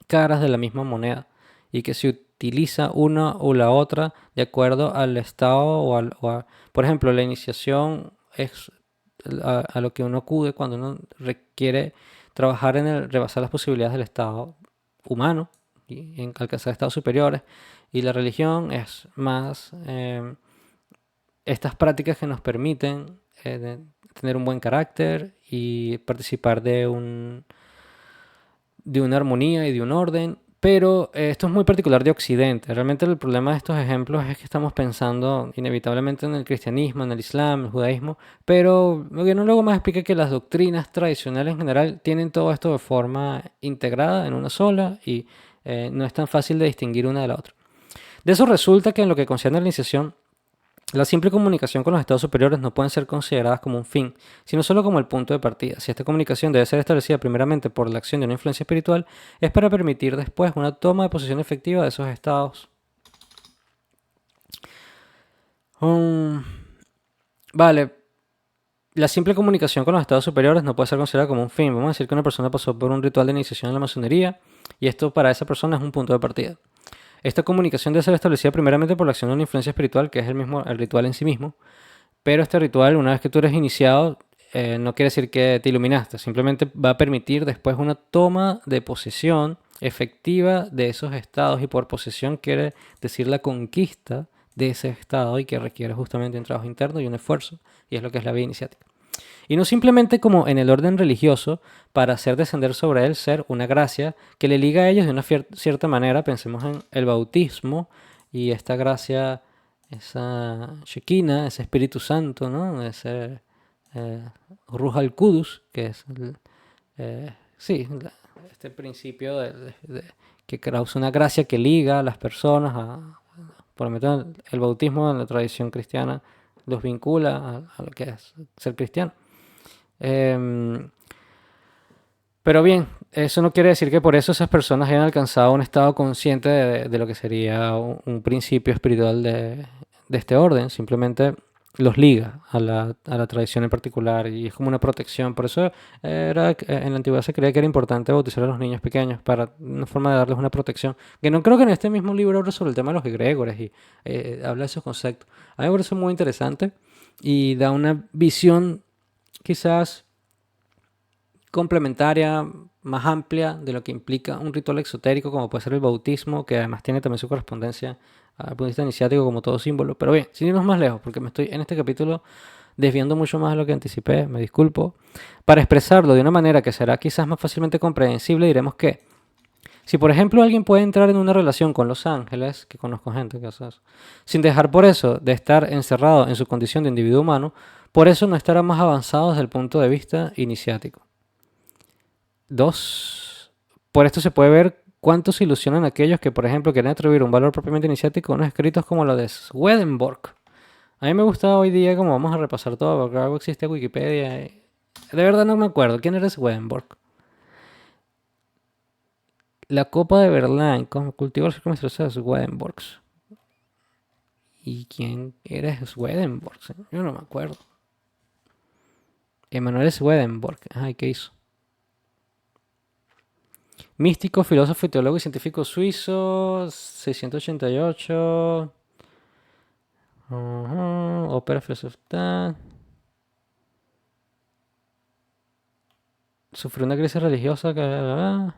caras de la misma moneda y que se utiliza una o la otra de acuerdo al estado por ejemplo, la iniciación es a lo que uno acude cuando uno requiere trabajar en el rebasar las posibilidades del estado humano y en alcanzar estados superiores. Y la religión es más estas prácticas que nos permiten tener un buen carácter y participar de una armonía y de un orden. Pero esto es muy particular de Occidente. Realmente el problema de estos ejemplos es que estamos pensando inevitablemente en el cristianismo, en el islam, el judaísmo, pero no luego más explica que las doctrinas tradicionales en general tienen todo esto de forma integrada en una sola y no es tan fácil de distinguir una de la otra. De eso resulta que en lo que concierne a la iniciación, la simple comunicación con los estados superiores no pueden ser consideradas como un fin, sino solo como el punto de partida. Si esta comunicación debe ser establecida primeramente por la acción de una influencia espiritual, es para permitir después una toma de posición efectiva de esos estados. Vale, la simple comunicación con los estados superiores no puede ser considerada como un fin. Vamos a decir que una persona pasó por un ritual de iniciación en la masonería y esto para esa persona es un punto de partida. Esta comunicación debe ser establecida primeramente por la acción de una influencia espiritual, que es el ritual en sí mismo. Pero este ritual, una vez que tú eres iniciado, no quiere decir que te iluminaste. Simplemente va a permitir después una toma de posesión efectiva de esos estados. Y por posesión quiere decir la conquista de ese estado y que requiere justamente un trabajo interno y un esfuerzo. Y es lo que es la vida iniciática. Y no simplemente como en el orden religioso, para hacer descender sobre el ser una gracia que le liga a ellos de una cierta manera. Pensemos en el bautismo y esta gracia, esa Shekinah, ese Espíritu Santo, ¿no? Ese Ruh al-Qudus, que es sí, este principio que causa una gracia que liga a las personas por lo menos el bautismo en la tradición cristiana los vincula a lo que es ser cristiano. Pero bien, eso no quiere decir que por eso esas personas hayan alcanzado un estado consciente de lo que sería un principio espiritual de este orden. Simplemente los liga a la tradición en particular y es como una protección. Por eso en la antigüedad se creía que era importante bautizar a los niños pequeños para una forma de darles una protección. Que no creo que en este mismo libro habla sobre el tema de los egregores y habla de esos conceptos. A mí me parece muy interesante y da una visión quizás complementaria, más amplia de lo que implica un ritual exotérico como puede ser el bautismo, que además tiene también su correspondencia al punto de vista iniciático como todo símbolo. Pero bien, sin irnos más lejos, porque me estoy en este capítulo desviando mucho más de lo que anticipé, me disculpo. Para expresarlo de una manera que será quizás más fácilmente comprensible, diremos que si por ejemplo alguien puede entrar en una relación con los ángeles, que conozco gente que hace eso, sin dejar por eso de estar encerrado en su condición de individuo humano, por eso no estará más avanzado desde el punto de vista iniciático. Dos, por esto se puede ver cuánto se ilusionan aquellos que, por ejemplo, quieren atribuir un valor propiamente iniciático a unos escritos como los de Swedenborg. A mí me gusta hoy día como vamos a repasar todo, porque algo existe en Wikipedia. De verdad no me acuerdo. ¿Quién era Swedenborg? La copa de Berlín, como cultivar circunstancias de Swedenborg. ¿Y quién era Swedenborg? Yo no me acuerdo. Emanuel Swedenborg. Ay, ¿qué hizo? Místico, filósofo, teólogo y científico suizo, 688. Ópera filosofal. Sufrió una crisis religiosa. Mira,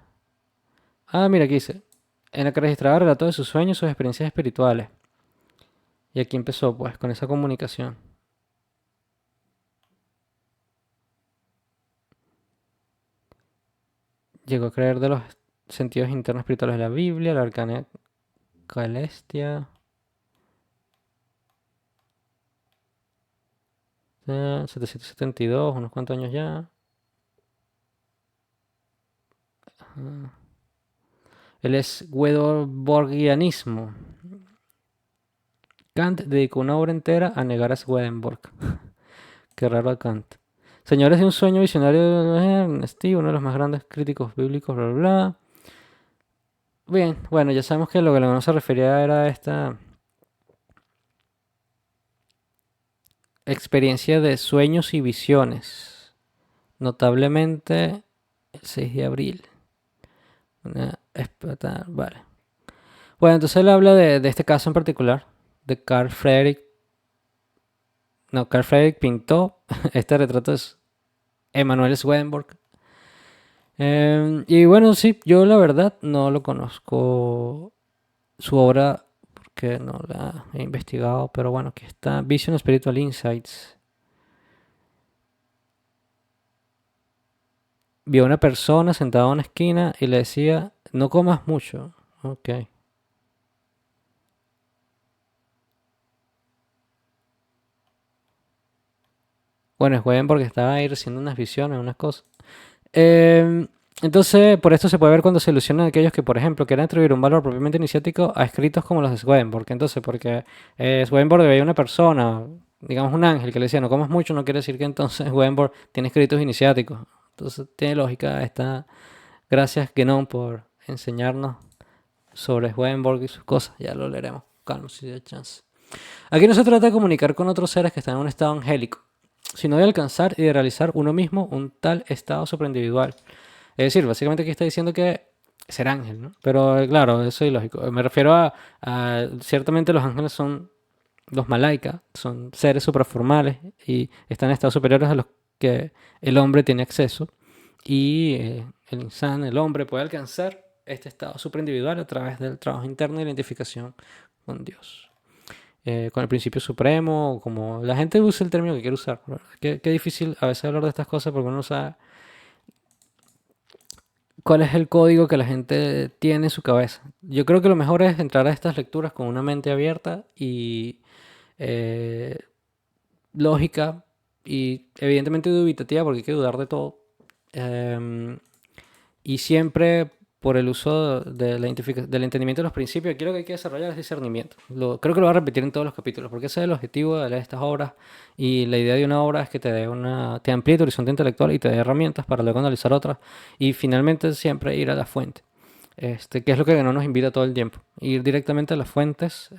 aquí dice. En la que registraba relatos de sus sueños y sus experiencias espirituales. Y aquí empezó, pues, con esa comunicación. Llegó a creer de los sentidos internos espirituales de la Biblia, la arcana Calestia. 772, unos cuantos años ya. El Swedenborgianismo. Kant dedicó una obra entera a negar a Swedenborg. Qué raro a Kant. Señores de un sueño visionario de Steve, uno de los más grandes críticos bíblicos, bla, bla, bla. Bien, bueno, ya sabemos que lo que no se refería era a esta experiencia de sueños y visiones. Notablemente el 6 de abril. Vale. Bueno, entonces él habla de este caso en particular, de Carl Friedrich. No, Carl Friedrich pintó este retrato de Emanuel Swedenborg. Y bueno, sí, yo la verdad no lo conozco su obra porque no la he investigado, pero bueno, aquí está Vision Spiritual Insights. Vio a una persona sentada en una esquina y le decía, no comas mucho. Ok. Bueno, es bueno porque estaba ahí recibiendo unas visiones, unas cosas. Eh, entonces, por esto se puede ver cuando se ilusionan aquellos que, por ejemplo, quieren atribuir un valor propiamente iniciático a escritos como los de Swedenborg. Entonces, porque Swedenborg veía una persona, digamos un ángel, que le decía no comas mucho, no quiere decir que entonces Swedenborg tiene escritos iniciáticos. Entonces, tiene lógica esta. Gracias, Genon, por enseñarnos sobre Swedenborg y sus cosas. Ya lo leeremos. Calma, si hay chance. Aquí no se trata de comunicar con otros seres que están en un estado angélico, sino de alcanzar y de realizar uno mismo un tal estado superindividual. Es decir, básicamente aquí está diciendo que ser ángel, ¿no? Pero claro, eso es ilógico. Me refiero ciertamente los ángeles son los malaika, son seres supraformales y están en estados superiores a los que el hombre tiene acceso. Y el insan, el hombre, puede alcanzar este estado superindividual a través del trabajo interno de identificación con Dios. Con el principio supremo, como la gente usa el término que quiere usar. Qué difícil a veces hablar de estas cosas porque uno no sabe cuál es el código que la gente tiene en su cabeza. Yo creo que lo mejor es entrar a estas lecturas con una mente abierta y eh, lógica y evidentemente dubitativa porque hay que dudar de todo. Y siempre por el uso del entendimiento de los principios, aquí lo que hay que desarrollar es discernimiento. Creo que lo voy a repetir en todos los capítulos, porque ese es el objetivo de leer estas obras. Y la idea de una obra es que te amplíe tu horizonte intelectual y te dé herramientas para luego analizar otras. Y finalmente siempre ir a la fuente. Que es lo que no nos invita todo el tiempo. Ir directamente a las fuentes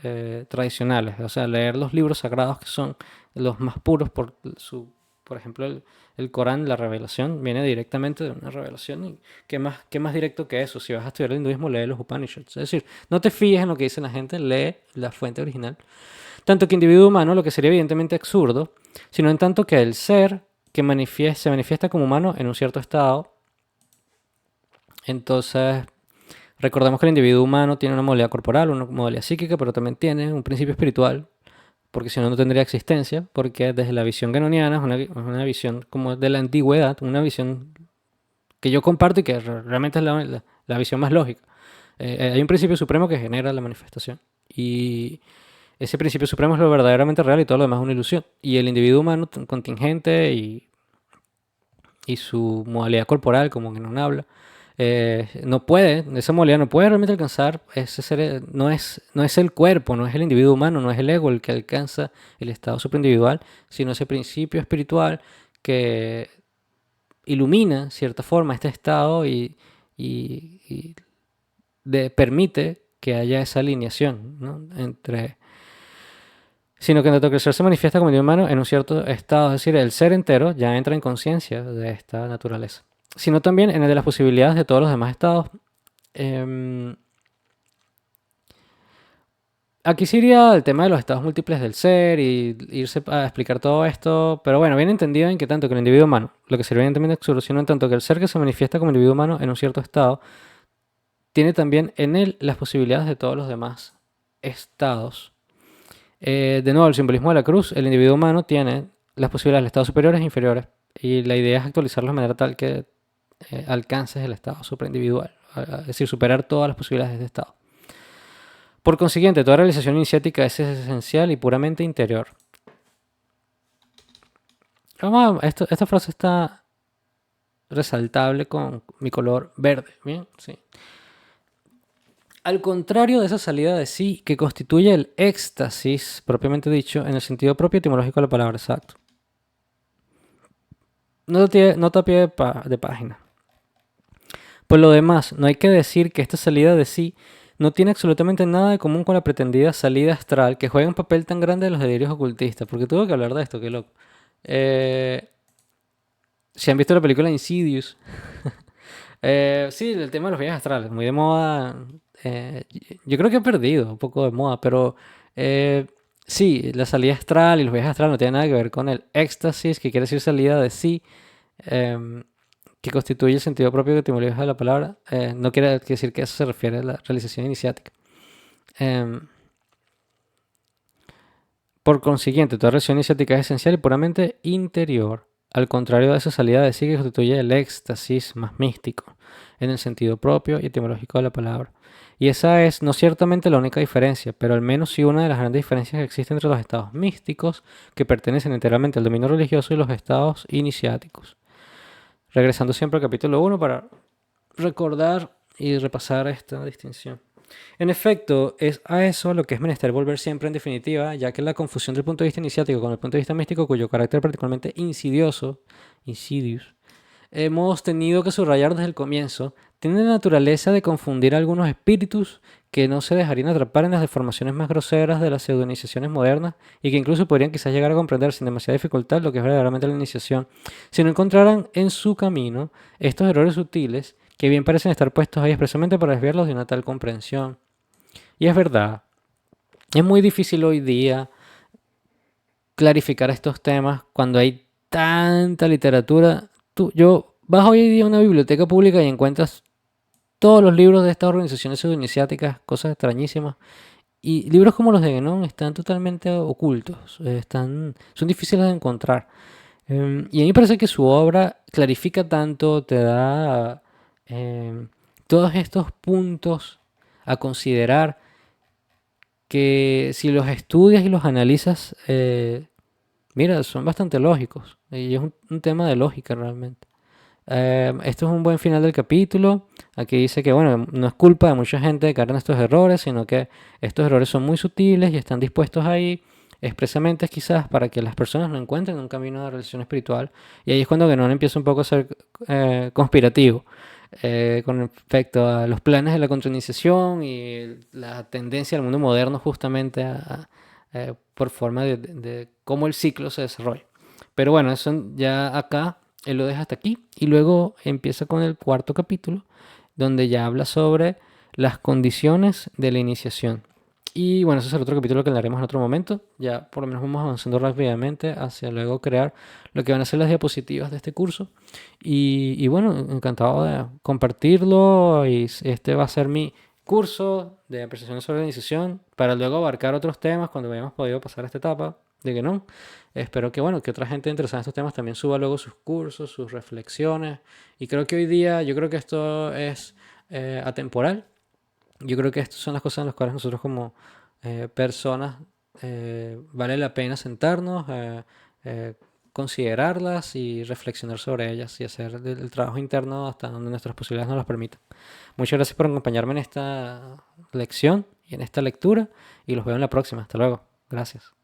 tradicionales. O sea, leer los libros sagrados que son los más puros por ejemplo, el Corán, la revelación, viene directamente de una revelación. ¿Y qué más directo que eso? Si vas a estudiar el hinduismo, lee los Upanishads. Es decir, no te fíes en lo que dice la gente, lee la fuente original. Tanto que individuo humano, lo que sería evidentemente absurdo, sino en tanto que el ser que se manifiesta como humano en un cierto estado. Entonces, recordemos que el individuo humano tiene una modalidad corporal, una modalidad psíquica, pero también tiene un principio espiritual, porque si no, no tendría existencia, porque desde la visión genoniana es una visión como de la antigüedad, una visión que yo comparto y que realmente es la visión más lógica. Hay un principio supremo que genera la manifestación. Y ese principio supremo es lo verdaderamente real y todo lo demás es una ilusión. Y el individuo humano contingente y y su modalidad corporal, como que no habla, no puede, esa modalidad no puede realmente alcanzar ese ser, no es el cuerpo, no es el individuo humano, no es el ego el que alcanza el estado superindividual, sino ese principio espiritual que ilumina, de cierta forma, este estado y permite que haya esa alineación, ¿no? Sino que en tanto que el ser se manifiesta como individuo humano en un cierto estado, es decir, el ser entero ya entra en conciencia de esta naturaleza, sino también en el de las posibilidades de todos los demás estados. Em, Aquí sí iría el tema de los estados múltiples del ser y irse a explicar todo esto, pero bueno, bien entendido en que tanto que el individuo humano, lo que sirve también de solución en tanto que el ser que se manifiesta como individuo humano en un cierto estado, tiene también en él las posibilidades de todos los demás estados. De nuevo, el simbolismo de la cruz, el individuo humano tiene las posibilidades de estados superiores e inferiores, y la idea es actualizarlo de manera tal que alcances el estado superindividual, es decir, superar todas las posibilidades de este estado. Por consiguiente, toda realización iniciática es esencial y puramente interior. Esta frase está resaltable con mi color verde. Bien, sí. Al contrario de esa salida de sí que constituye el éxtasis, propiamente dicho, en el sentido propio etimológico de la palabra, exacto. Nota a pie de página. Por lo demás, no hay que decir que esta salida de sí no tiene absolutamente nada de común con la pretendida salida astral que juega un papel tan grande en los delirios ocultistas, porque tuve que hablar de esto, qué loco. Eh, si han visto la película Insidious, sí, el tema de los viajes astrales, muy de moda. Yo creo que ha perdido un poco de moda, pero eh, sí, la salida astral y los viajes astrales no tienen nada que ver con el éxtasis, que quiere decir salida de sí, em, que constituye el sentido propio que etimología de la palabra. No quiere decir que eso se refiere a la realización iniciática. Em, por consiguiente, toda realización iniciática es esencial y puramente interior, al contrario de esa salida de sí que constituye el éxtasis más místico, en el sentido propio y etimológico de la palabra. Y esa es no ciertamente la única diferencia, pero al menos sí una de las grandes diferencias que existen entre los estados místicos, que pertenecen enteramente al dominio religioso, y los estados iniciáticos. Regresando siempre al capítulo 1 para recordar y repasar esta distinción. En efecto, es a eso lo que es menester volver siempre en definitiva, ya que la confusión del punto de vista iniciático con el punto de vista místico, cuyo carácter particularmente insidious, hemos tenido que subrayar desde el comienzo, tiene la naturaleza de confundir a algunos espíritus que no se dejarían atrapar en las deformaciones más groseras de las pseudoniciaciones modernas y que incluso podrían quizás llegar a comprender sin demasiada dificultad lo que es verdaderamente la iniciación, si no encontraran en su camino estos errores sutiles que bien parecen estar puestos ahí expresamente para desviarlos de una tal comprensión. Y es verdad, es muy difícil hoy día clarificar estos temas cuando hay tanta literatura. Yo vas hoy día a una biblioteca pública y encuentras todos los libros de estas organizaciones pseudoiniciáticas, cosas extrañísimas. Y libros como los de Guénon están totalmente ocultos, son difíciles de encontrar. Y a mí me parece que su obra clarifica tanto, te da todos estos puntos a considerar que si los estudias y los analizas, mira, son bastante lógicos. Y es un tema de lógica realmente. Esto es un buen final del capítulo. Aquí dice que, bueno, no es culpa de mucha gente de caer en estos errores, sino que estos errores son muy sutiles y están dispuestos ahí expresamente quizás para que las personas no encuentren un camino de relación espiritual. Y ahí es cuando Genon empieza un poco a ser conspirativo con respecto a los planes de la contrainiciación y la tendencia del mundo moderno justamente por forma de cómo el ciclo se desarrolla. Pero bueno, eso ya acá él lo deja hasta aquí y luego empieza con el cuarto capítulo donde ya habla sobre las condiciones de la iniciación. Y bueno, ese es el otro capítulo que hablaremos en otro momento. Ya por lo menos vamos avanzando rápidamente hacia luego crear lo que van a ser las diapositivas de este curso. Y bueno, encantado de compartirlo. Y este va a ser mi curso de apreciación sobre la iniciación para luego abarcar otros temas cuando hayamos podido pasar esta etapa de que no. Espero que bueno, que otra gente interesada en estos temas también suba luego sus cursos, sus reflexiones. Y creo que hoy día, yo creo que esto es atemporal. Yo creo que estas son las cosas en las cuales nosotros como personas vale la pena sentarnos, considerarlas y reflexionar sobre ellas y hacer el trabajo interno hasta donde nuestras posibilidades nos las permitan. Muchas gracias por acompañarme en esta lección y en esta lectura y los veo en la próxima. Hasta luego. Gracias.